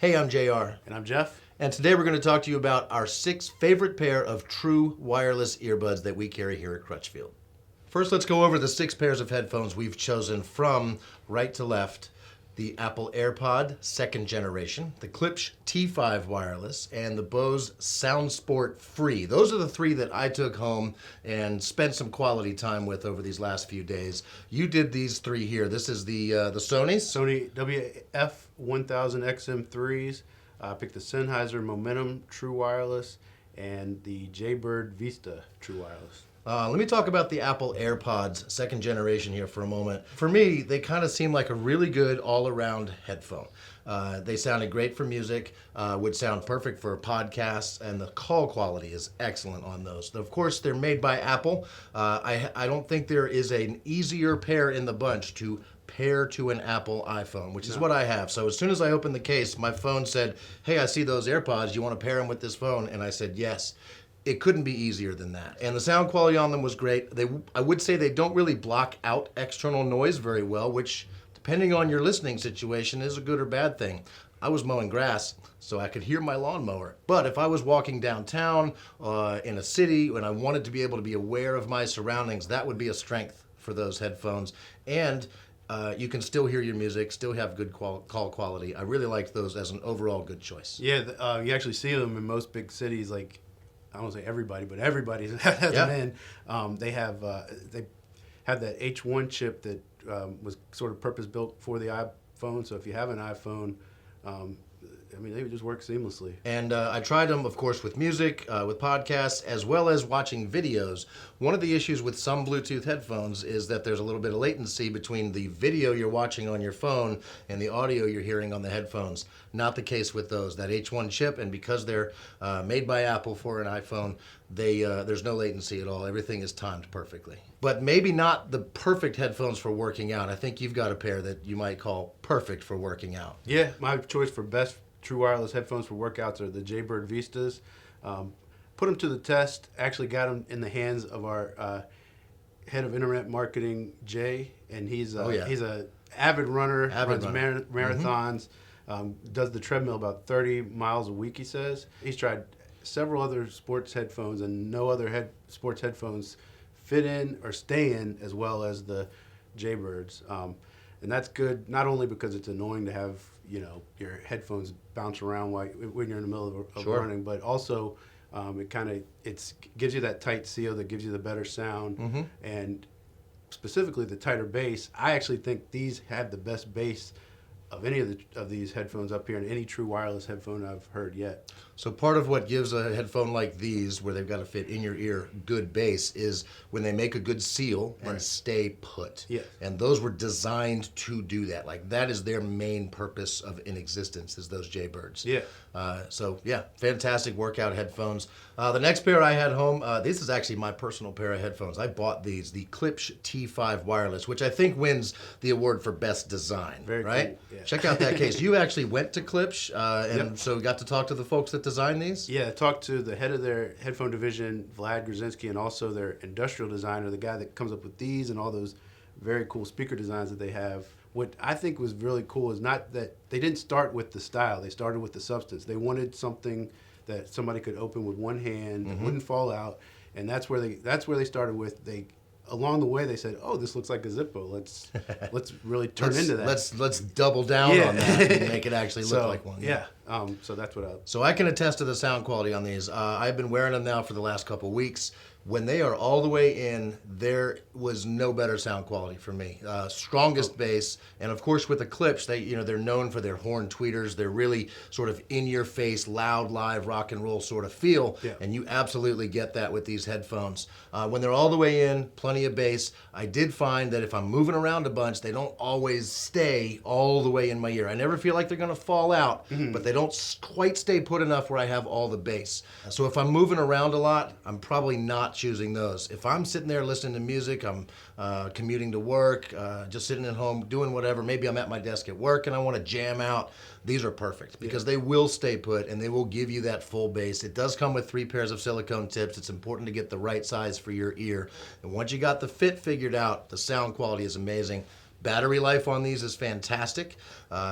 Hey, I'm JR. And I'm Jeff. And today we're going to talk to you about our 6 favorite pair of true wireless earbuds that we carry here at Crutchfield. First, let's go over the 6 pairs of headphones we've chosen from right to left. The Apple AirPod 2nd generation, the Klipsch T5 wireless, and the Bose SoundSport Free. Those are the 3 that I took home and spent some quality time with over these last few days. You did these 3 here. This is the Sony's. Sony WF-1000XM3s. I picked the Sennheiser Momentum True Wireless and the Jaybird Vista True Wireless. Let me talk about the Apple AirPods 2nd generation here for a moment. For me, they kind of seem like a really good all-around headphone. They sounded great for music, would sound perfect for podcasts, and the call quality is excellent on those. Of course, they're made by Apple. I don't think there is an easier pair in the bunch to pair to an Apple iPhone, which is what I have. So as soon as I opened the case, my phone said, hey, I see those AirPods. You want to pair them with this phone? And I said, yes. It couldn't be easier than that. And the sound quality on them was great. I would say they don't really block out external noise very well, which, depending on your listening situation, is a good or bad thing. I was mowing grass, so I could hear my lawnmower. But if I was walking downtown in a city and I wanted to be able to be aware of my surroundings, that would be a strength for those headphones. And you can still hear your music, still have good call quality. I really liked those as an overall good choice. Yeah, you actually see them in most big cities, like, I don't say everybody, but everybody has them in. They have that H1 chip that was sort of purpose-built for the iPhone. So if you have an iPhone, they would just work seamlessly. And I tried them, of course, with music, with podcasts, as well as watching videos. One of the issues with some Bluetooth headphones is that there's a little bit of latency between the video you're watching on your phone and the audio you're hearing on the headphones. Not the case with those. That H1 chip, and because they're made by Apple for an iPhone, there's no latency at all. Everything is timed perfectly. But maybe not the perfect headphones for working out. I think you've got a pair that you might call perfect for working out. Yeah, my choice for best true wireless headphones for workouts are the Jaybird Vistas. Put them to the test. Actually got them in the hands of our head of internet marketing, Jay, and he's a avid runner, runs marathons, does the treadmill about 30 miles a week, he says. He's tried several other sports headphones, and no other sports headphones fit in or stay in as well as the Jaybirds. And that's good, not only because it's annoying to have your headphones bounce around when you're in the middle of running, but also it gives you that tight seal that gives you the better sound, and specifically the tighter bass. I actually think these have the best bass of any of these headphones up here, and any true wireless headphone I've heard yet. So part of what gives a headphone like these, where they've got to fit in your ear, good bass, is when they make a good seal and stay put. Yeah. And those were designed to do that. Like, that is their main purpose in existence, is those Jaybirds. Yeah. Fantastic workout headphones. The next pair I had home, this is actually my personal pair of headphones. I bought these, the Klipsch T5 wireless, which I think wins the award for best design. Very right? Cool. Yeah. Check out that case. You actually went to Klipsch, so got to talk to the folks that designed these? Yeah, I talked to the head of their headphone division, Vlad Grzinski, and also their industrial designer, the guy that comes up with these and all those very cool speaker designs that they have. What I think was really cool is not that they didn't start with the style, they started with the substance. They wanted something that somebody could open with one hand, wouldn't fall out, and that's where they started with. Along the way, they said, "Oh, this looks like a Zippo. Let's really turn into that. Let's double down on that and make it actually look like one." Yeah. So that's what I. So I can attest to the sound quality on these. I've been wearing them now for the last couple of weeks. When they are all the way in, there was no better sound quality for me. Strongest bass, and of course with the Klipsch, they're known for their horn tweeters. They're really sort of in-your-face, loud, live, rock and roll sort of feel, and you absolutely get that with these headphones. When they're all the way in, plenty of bass. I did find that if I'm moving around a bunch, they don't always stay all the way in my ear. I never feel like they're going to fall out, but they don't quite stay put enough where I have all the bass. So if I'm moving around a lot, I'm probably not choosing those. If I'm sitting there listening to music, I'm commuting to work, just sitting at home doing whatever, maybe I'm at my desk at work and I want to jam out, these are perfect because they will stay put and they will give you that full bass. It does come with 3 pairs of silicone tips. It's important to get the right size for your ear. And once you got the fit figured out, the sound quality is amazing. Battery life on these is fantastic.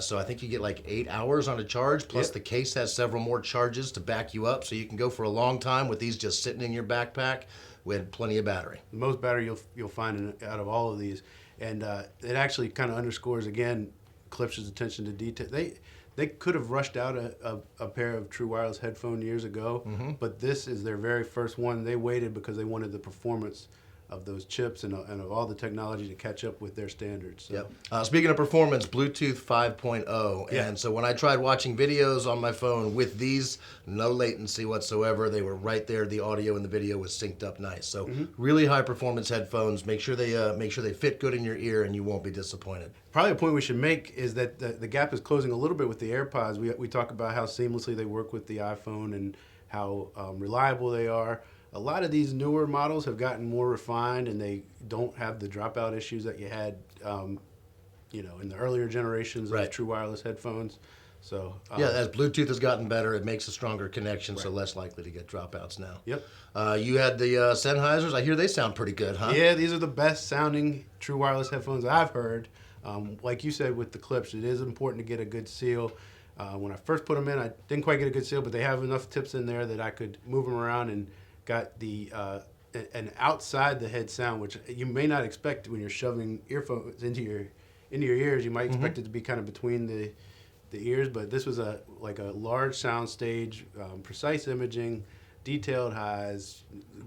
So I think you get like 8 hours on a charge, plus Yep. the case has several more charges to back you up. So you can go for a long time with these just sitting in your backpack with plenty of battery. The most battery you'll find out of all of these, and it actually kind of underscores again Klipsch's attention to detail. They could have rushed out a pair of true wireless headphone years ago, but this is their very first one. They waited because they wanted the performance of those chips and of all the technology to catch up with their standards. So. Yep. Speaking of performance, Bluetooth 5.0. Yeah. And so when I tried watching videos on my phone with these, no latency whatsoever. They were right there. The audio and the video was synced up nice. So really high performance headphones. Make sure they fit good in your ear, and you won't be disappointed. Probably a point we should make is that the gap is closing a little bit with the AirPods. We talk about how seamlessly they work with the iPhone and how reliable they are. A lot of these newer models have gotten more refined, and they don't have the dropout issues that you had, in the earlier generations Right. of true wireless headphones. So Yeah, as Bluetooth has gotten better, it makes a stronger connection, so less likely to get dropouts now. Yep. You had the Sennheisers. I hear they sound pretty good, huh? Yeah, these are the best sounding true wireless headphones I've heard. Like you said with the Klipsch, it is important to get a good seal. When I first put them in, I didn't quite get a good seal, but they have enough tips in there that I could move them around and got the an outside the head sound, which you may not expect when you're shoving earphones into your ears. You might expect it to be kind of between the ears, but this was a large sound stage, precise imaging, detailed highs,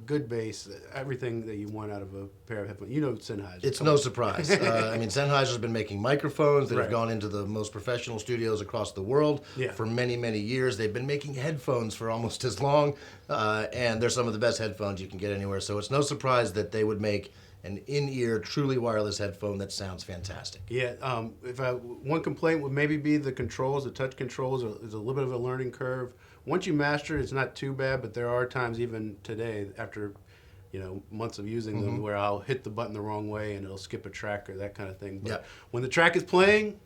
good bass, everything that you want out of a pair of headphones. You know Sennheiser. It's no surprise. I mean, Sennheiser's been making microphones that have Right. gone into the most professional studios across the world Yeah. for many, many years. They've been making headphones for almost as long, and they're some of the best headphones you can get anywhere. So it's no surprise that they would make an in-ear, truly wireless headphone that sounds fantastic. Yeah, one complaint would maybe be the controls. The touch controls is a little bit of a learning curve. Once you master it, it's not too bad, but there are times even today after months of using them where I'll hit the button the wrong way and it'll skip a track or that kind of thing. But Yeah. when the track is playing,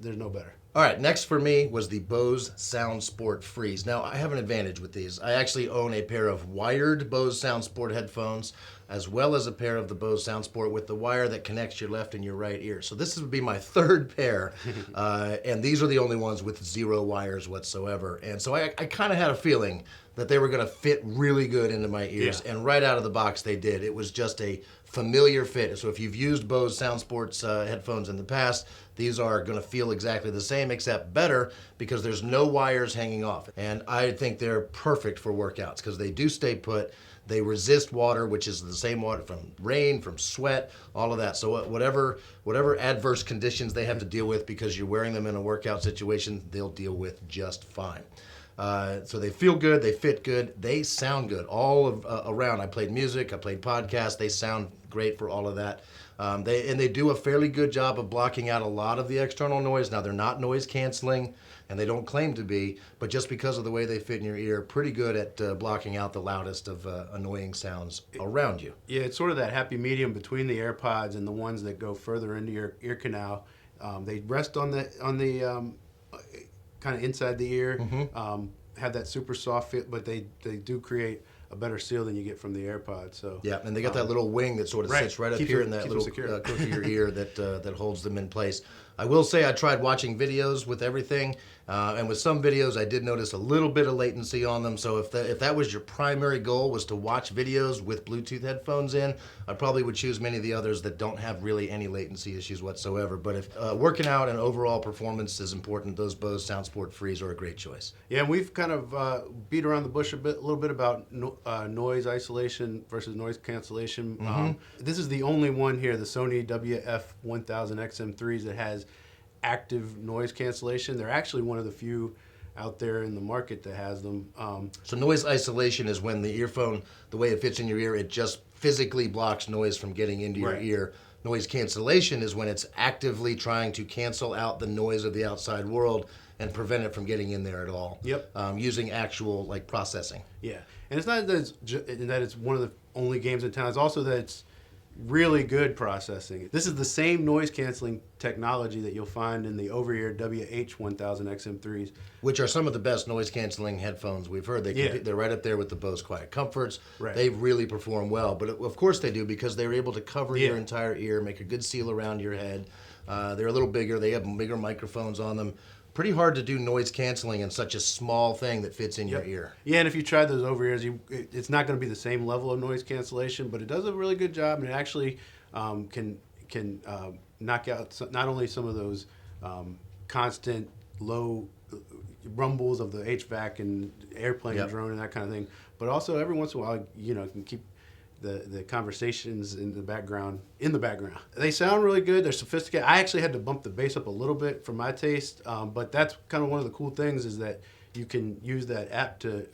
there's no better. All right, next for me was the Bose Sound Sport Freeze. Now, I have an advantage with these. I actually own a pair of wired Bose Sound Sport headphones, as well as a pair of the Bose Sound Sport with the wire that connects your left and your right ear. So this would be my third pair, and these are the only ones with 0 wires whatsoever. And so I kind of had a feeling that they were going to fit really good into my ears, Yeah. and right out of the box they did. It was just a familiar fit. So if you've used Bose Sound Sports headphones in the past, these are going to feel exactly the same, except better because there's no wires hanging off. And I think they're perfect for workouts because they do stay put. They resist water, which is the same water from rain, from sweat, all of that. So whatever adverse conditions they have to deal with because you're wearing them in a workout situation, they'll deal with just fine. So they feel good, they fit good, they sound good all around. I played music, I played podcasts, they sound great for all of that. They do a fairly good job of blocking out a lot of the external noise. Now, they're not noise canceling, and they don't claim to be, but just because of the way they fit in your ear, pretty good at blocking out the loudest of annoying sounds around you. Yeah, it's sort of that happy medium between the AirPods and the ones that go further into your ear canal. They rest on the kind of inside the ear, have that super soft fit, but they do create a better seal than you get from the AirPods. So yeah, and they got that little wing that sort of sits right up Keeps here it- in that keeps it little secure. close to your ear that holds them in place. I will say I tried watching videos with everything, and with some videos I did notice a little bit of latency on them. So if that was your primary goal, was to watch videos with Bluetooth headphones in, I probably would choose many of the others that don't have really any latency issues whatsoever. But if working out and overall performance is important, those Bose Sound Sport Frees are a great choice. Yeah, and we've kind of beat around the bush a little bit about noise isolation versus noise cancellation. This is the only one here, the Sony WF-1000XM3s, that has active noise cancellation. They're actually one of the few out there in the market that has them. So noise isolation is when the earphone, the way it fits in your ear, it just physically blocks noise from getting into your Right. ear. Noise cancellation is when it's actively trying to cancel out the noise of the outside world and prevent it from getting in there at all. Yep. Using actual processing. Yeah, and it's not that it's one of the only games in town. It's also that really good processing. This is the same noise canceling technology that you'll find in the over-ear WH-1000 XM3s. Which are some of the best noise canceling headphones we've heard. They're right up there with the Bose Quiet Comforts. Right. They really perform well, but of course they do, because they're able to cover your entire ear, make a good seal around your head. They're a little bigger. They have bigger microphones on them. Pretty hard to do noise canceling in such a small thing that fits in your ear. Yeah, and if you try those over ears, it's not going to be the same level of noise cancellation, but it does a really good job, and it actually can knock out not only some of those constant low rumbles of the HVAC and airplane and drone and that kind of thing, but also every once in a while, can keep the conversations in the background. They sound really good. They're sophisticated. I actually had to bump the bass up a little bit for my taste, but that's kind of one of the cool things, is that you can use that app to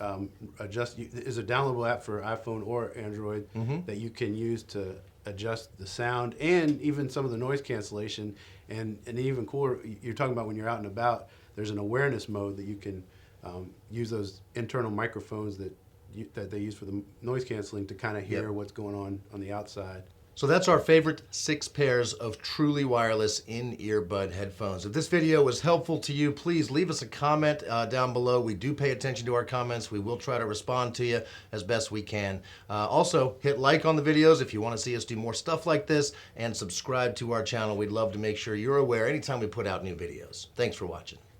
adjust. There's a downloadable app for iPhone or Android that you can use to adjust the sound and even some of the noise cancellation. And even cooler, you're talking about when you're out and about, there's an awareness mode that you can use those internal microphones that they use for the noise canceling to kind of hear what's going on the outside. So that's our favorite 6 pairs of truly wireless in-earbud headphones. If this video was helpful to you, please leave us a comment down below. We do pay attention to our comments. We will try to respond to you as best we can. Also, hit like on the videos if you want to see us do more stuff like this, and subscribe to our channel. We'd love to make sure you're aware anytime we put out new videos. Thanks for watching.